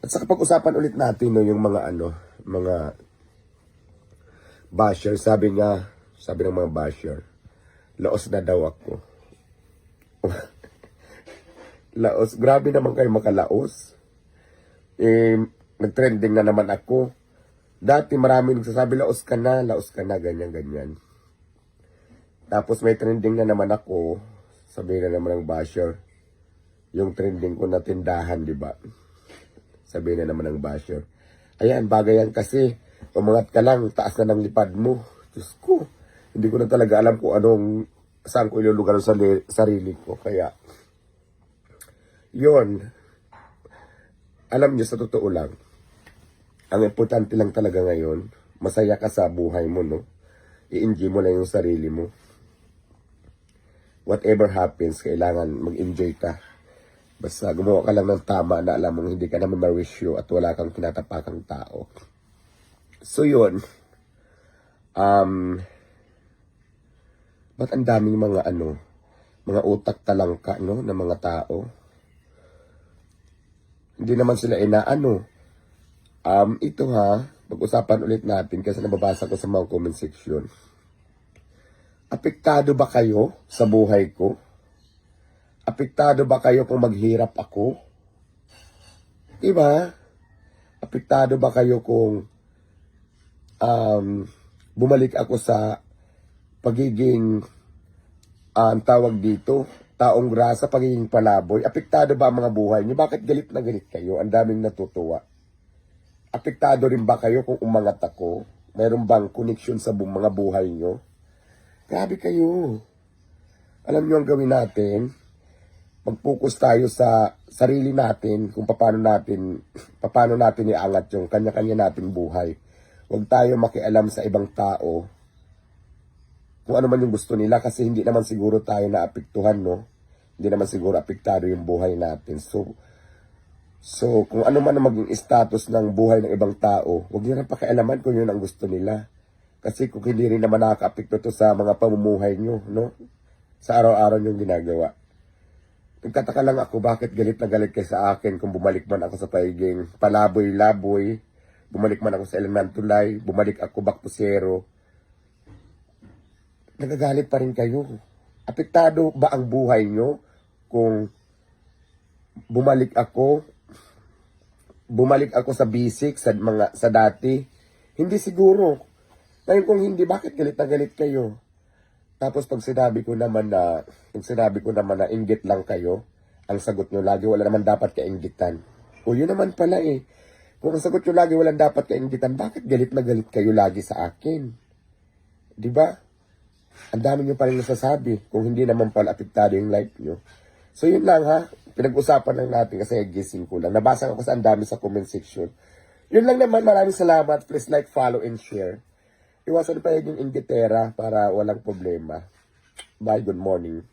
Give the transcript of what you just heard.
At saka pag-usapan ulit natin no, yung mga mga basher. Sabi ng mga basher, laos na daw ako. Laos, grabe naman kayo makalaos. Nag-trending na naman ako. Dati marami nagsasabi, laos ka na, ganyan. Tapos may trending na naman ako, sabi na naman ng basher, yung trending ko na tindahan, di ba? Sabi na naman ng basher. Ayan, bagay yan kasi, umangat ka lang, taas na ng lipad mo. Diyos ko, hindi ko na talaga alam kung saan ko ilulugar sa sarili ko. Kaya, yon, alam niyo sa totoo lang, ang importante lang talaga ngayon, masaya ka sa buhay mo, no? I-enjoy mo lang yung sarili mo. Whatever happens, kailangan mag-enjoy ka. Basta gumawa ka lang ng tama na alam mong hindi ka naman marisyo at wala kang tinatapakang tao. So yun, ba't ang daming mga mga utak talangka, no, ng mga tao? Hindi naman sila ito ha, pag-usapan ulit natin kasi nababasa ko sa mga comment section. Apektado ba kayo sa buhay ko? Apektado ba kayo kung maghirap ako? Diba? Apektado ba kayo kung bumalik ako sa pagiging tawag dito, taong grasa, pagiging palaboy? Apektado ba ang mga buhay niyo? Bakit galit na galit kayo? Ang daming natutuwa. Apektado rin ba kayo kung umangat ako? Meron bang connection sa mga buhay niyo? Grabe kayo. Alam niyo ang gawin natin? Mag-focus tayo sa sarili natin kung paano natin iangat yung kanya-kanya nating buhay. Huwag tayo makialam sa ibang tao kung ano man yung gusto nila kasi hindi naman siguro tayo naapektuhan, no? Hindi naman siguro apektado yung buhay natin. So kung ano man ang maging status ng buhay ng ibang tao, huwag nyo na pakialaman kung yun ang gusto nila. Kasi kung hindi rin naman nakaka-apekto to sa mga pamumuhay nyo, no? Sa araw-araw nyo ginagawa. Nagtataka lang ako bakit galit na galit kayo sa akin kung bumalik man ako sa pagiging palaboy-laboy, bumalik man ako sa elementulay, bumalik ako back to zero. Nagagalit pa rin kayo. Apektado ba ang buhay nyo kung bumalik ako sa basic, sa dati? Hindi siguro. Ngayon kung hindi, bakit galit na galit kayo? Tapos pag sinabi ko naman na inggit lang kayo, ang sagot nyo lagi, wala naman dapat kainggitan. O yun naman pala eh. Kung ang sagot nyo lagi, walang dapat kainggitan, bakit galit na galit kayo lagi sa akin? Diba? Ang dami nyo pa rin nasasabi kung hindi naman pala apektado yung life nyo. So yun lang ha, pinag-usapan lang natin kasi gising ko lang. Nabasa ko sa ang dami sa comment section. Yun lang naman, maraming salamat. Please like, follow, and share. Iwasan pa yung inggitera para walang problema. Bye, good morning.